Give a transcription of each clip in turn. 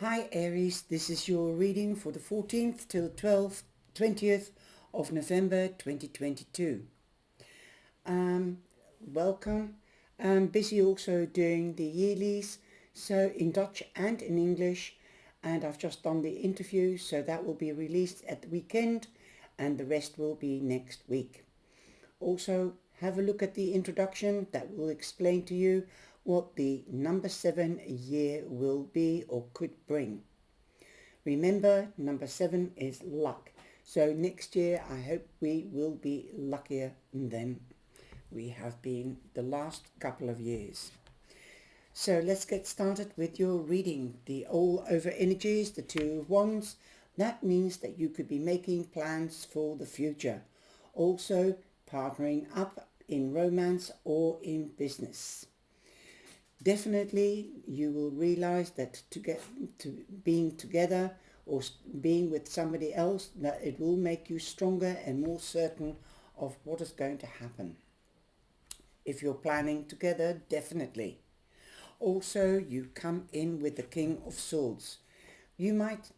Hi Aries, this is your reading for the 14th till 20th of November 2022. Welcome. I'm busy also doing the yearlies, so in Dutch and in English, and I've just done the interview, so that will be released at the weekend and the rest will be next week. Also, have a look at the introduction that will explain to you what the number 7 year will be or could bring. Remember, number 7 is luck. So next year I hope we will be luckier than we have been the last couple of years. So let's get started with your reading. The all over energies, the 2 of Wands, that means that you could be making plans for the future. Also partnering up in romance or in business. Definitely you will realize that to get to being together or being with somebody else, that it will make you stronger and more certain of what is going to happen. If you're planning together, definitely. Also, you come in with the King of Swords. You might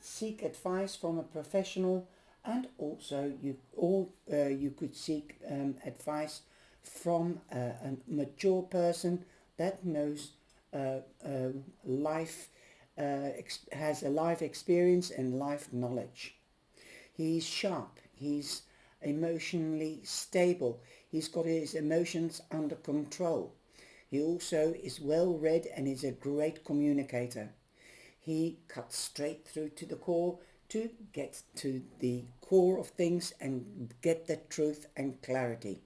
seek advice from a professional, and also you could seek advice from a mature person that knows life, has a life experience and life knowledge. He's sharp, he's emotionally stable, he's got his emotions under control. He also is well read and is a great communicator. He cuts straight through to the core to get to the core of things and get the truth and clarity.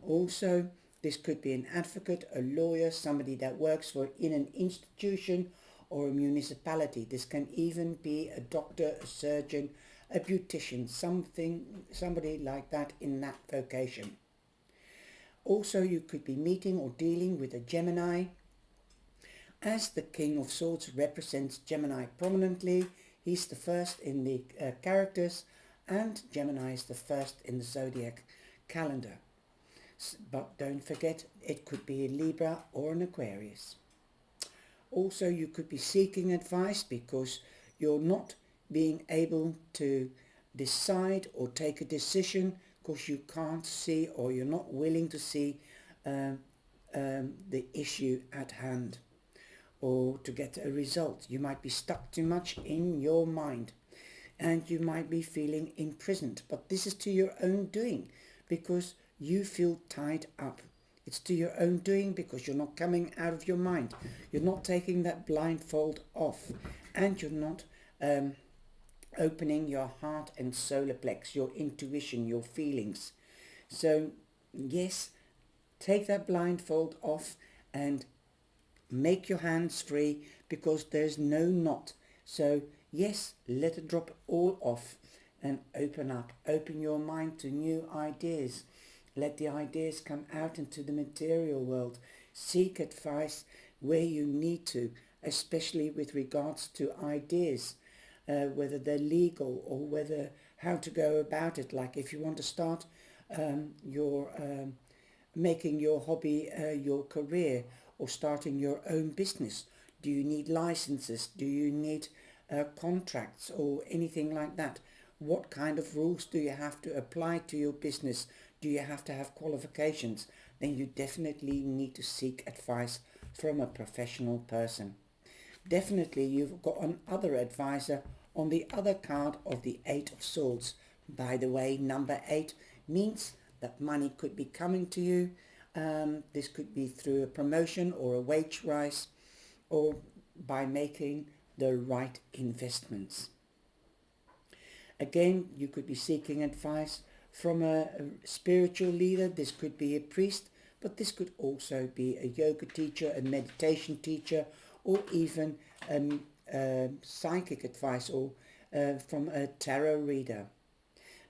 Also, this could be an advocate, a lawyer, somebody that works in an institution or a municipality. This can even be a doctor, a surgeon, a beautician, somebody like that in that vocation. Also, you could be meeting or dealing with a Gemini. As the King of Swords represents Gemini prominently, he's the first in the characters, and Gemini is the first in the zodiac calendar. But don't forget, it could be a Libra or an Aquarius. Also, you could be seeking advice because you're not being able to decide or take a decision because you can't see or you're not willing to see the issue at hand or to get a result. You might be stuck too much in your mind and you might be feeling imprisoned, but this is to your own doing because you feel tied up. It's to your own doing because you're not coming out of your mind. You're not taking that blindfold off and you're not opening your heart and solar plex, your intuition, your feelings. So yes, take that blindfold off and make your hands free because there's no knot. So yes, let it drop all off and open up. Open your mind to new ideas. Let the ideas come out into the material world. Seek advice where you need to, especially with regards to ideas, whether they're legal or whether how to go about it. Like if you want to start making your hobby your career or starting your own business. Do you need licenses? Do you need contracts or anything like that? What kind of rules do you have to apply to your business? Do you have to have qualifications? Then you definitely need to seek advice from a professional person. Definitely you've got another advisor on the other card of the 8 of Swords. By the way, number 8 means that money could be coming to you. This could be through a promotion or a wage rise or by making the right investments. Again, you could be seeking advice from a spiritual leader. This could be a priest, but this could also be a yoga teacher, a meditation teacher, or even psychic advice or from a tarot reader.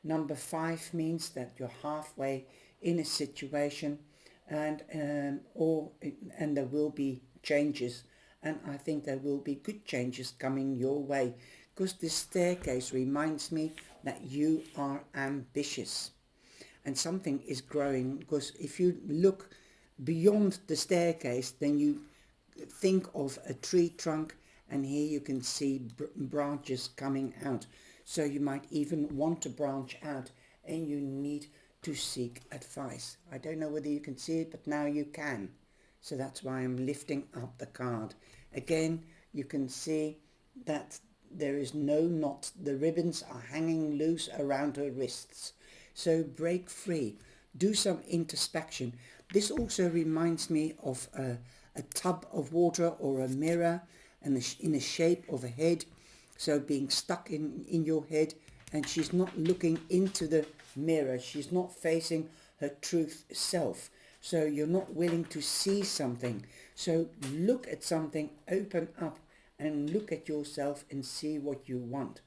Number 5 means that you're halfway in a situation and there will be changes, and I think there will be good changes coming your way because this staircase reminds me that you are ambitious and something is growing, because if you look beyond the staircase then you think of a tree trunk and here you can see branches coming out. So you might even want to branch out, and you need to seek advice. I don't know whether you can see it, but now you can. So that's why I'm lifting up the card. Again, you can see that there is no knot. The ribbons are hanging loose around her wrists. So break free. Do some introspection. This also reminds me of a tub of water or a mirror and in the shape of a head. So being stuck in your head, and she's not looking into the mirror. She's not facing her truth self. So you're not willing to see something. So look at something, open up and look at yourself and see what you want.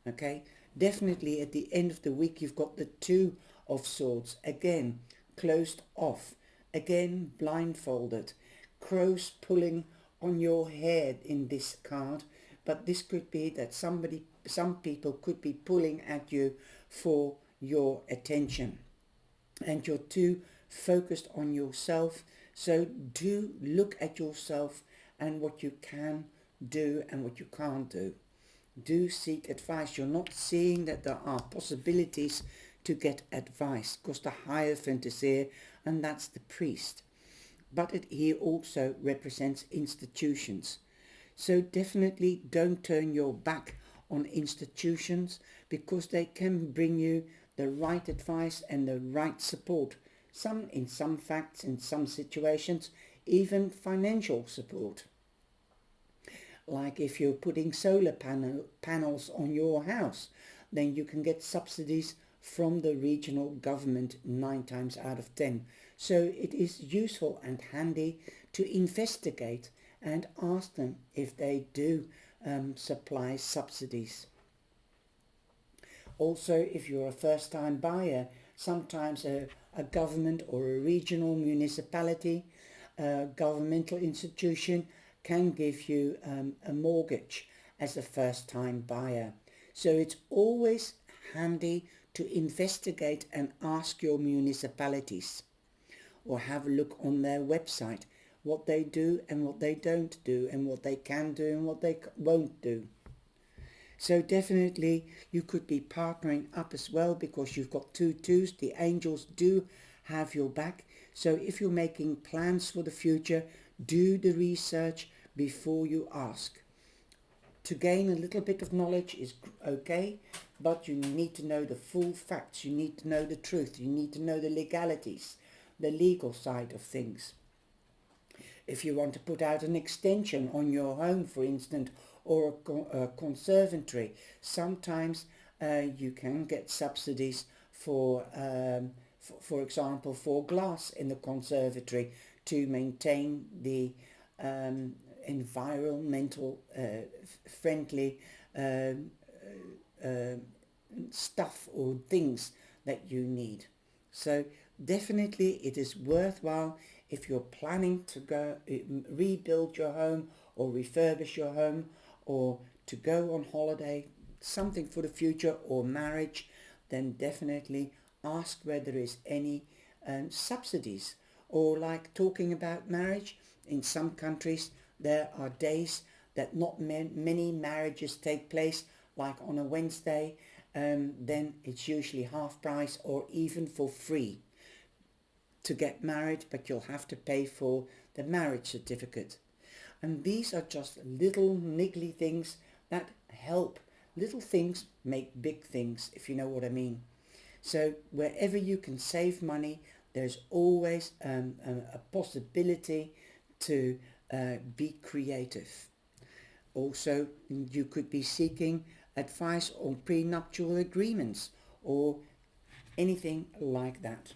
Okay? Definitely at the end of the week you've got the Two of Swords. Again, closed off. Again, blindfolded. Crows pulling on your head in this card. But this could be that some people could be pulling at you for your attention. And you're too focused on yourself. So do look at yourself and what you can do and what you can't do. Do seek advice. You're not seeing that there are possibilities to get advice, because the Hierophant is here, and that's the priest. But it here also represents institutions. So definitely don't turn your back on institutions, because they can bring you the right advice and the right support. In some facts, in some situations, even financial support. Like if you're putting solar panels on your house, then you can get subsidies from the regional government 9 times out of 10. So it is useful and handy to investigate and ask them if they do supply subsidies. Also, if you're a first-time buyer, sometimes a government or a regional municipality, governmental institution can give you a mortgage as a first-time buyer. So it's always handy to investigate and ask your municipalities, or have a look on their website what they do and what they don't do, and what they can do and what they won't do. So definitely you could be partnering up as well, because you've got 2 twos. The angels do have your back. So if you're making plans for the future, do the research before you ask. To gain a little bit of knowledge is okay, but you need to know the full facts. You need to know the truth. You need to know the legalities, the legal side of things. If you want to put out an extension on your home, for instance, or a conservatory, sometimes you can get subsidies for example, for glass in the conservatory to maintain the environmental friendly stuff or things that you need. So definitely it is worthwhile if you're planning to go rebuild your home or refurbish your home, or to go on holiday, something for the future, or marriage, then definitely ask whether there is any subsidies. Or like talking about marriage, in some countries there are days that not many marriages take place, like on a Wednesday, then it's usually half price or even for free to get married, but you'll have to pay for the marriage certificate. And these are just little niggly things that help. Little things make big things, if you know what I mean. So wherever you can save money, there's always a possibility to be creative. Also, you could be seeking advice on prenuptial agreements or anything like that.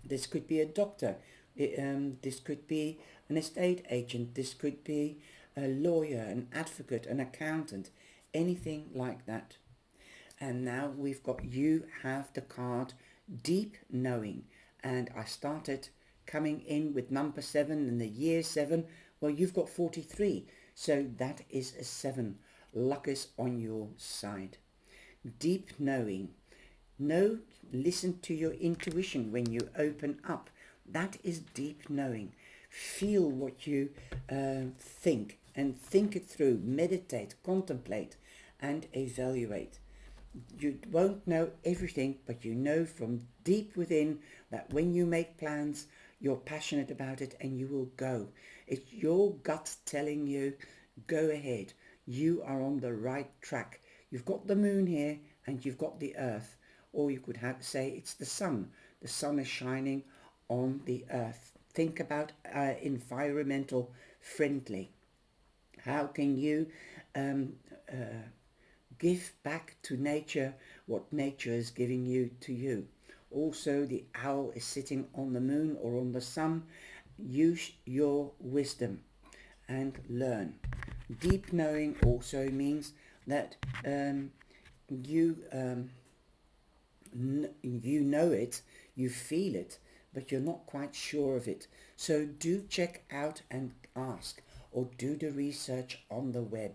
This could be a doctor, this could be an estate agent, this could be a lawyer, an advocate, an accountant, anything like that. And now you have the card Deep Knowing, and I started coming in with number 7 and the year 7. Well, you've got 43, so that is a 7. Luck is on your side. Deep Knowing. Listen to your intuition when you open up. That is deep knowing. Feel what you think and think it through, meditate, contemplate, and evaluate. You won't know everything, but you know from deep within that when you make plans, you're passionate about it and you will go. It's your gut telling you, go ahead. You are on the right track. You've got the moon here and you've got the earth. Or you could say it's the sun. The sun is shining on the earth. Think about environmental friendly. How can you give back to nature what nature is giving to you? Also, the owl is sitting on the moon or on the sun. Use your wisdom and learn. Deep knowing also means that you you know it, you feel it, but you're not quite sure of it. So do check out and ask, or do the research on the web.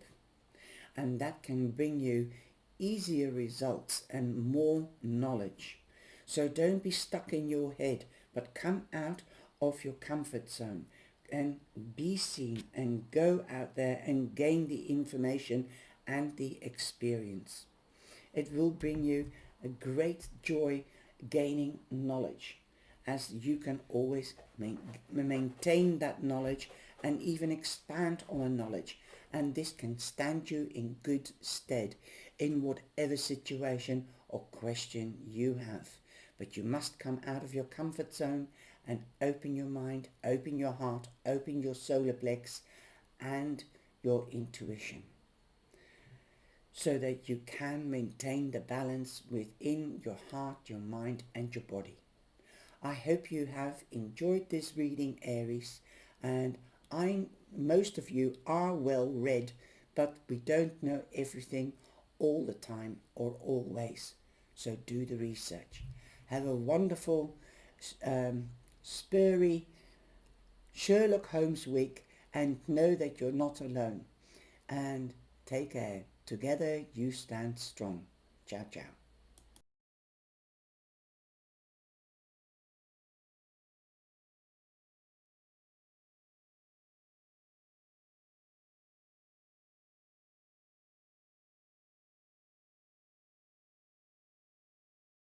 And that can bring you easier results and more knowledge. So don't be stuck in your head, but come out of your comfort zone and be seen and go out there and gain the information and the experience. It will bring you a great joy gaining knowledge, as you can always maintain that knowledge and even expand on a knowledge, and this can stand you in good stead in whatever situation or question you have. But you must come out of your comfort zone and open your mind, open your heart, open your solar plex and your intuition, so that you can maintain the balance within your heart, your mind and your body. I hope you have enjoyed this reading, Aries, and most of you are well read, but we don't know everything all the time or always. So do the research. Have a wonderful, spurry Sherlock Holmes week, and know that you're not alone. And take care. Together you stand strong. Ciao, ciao.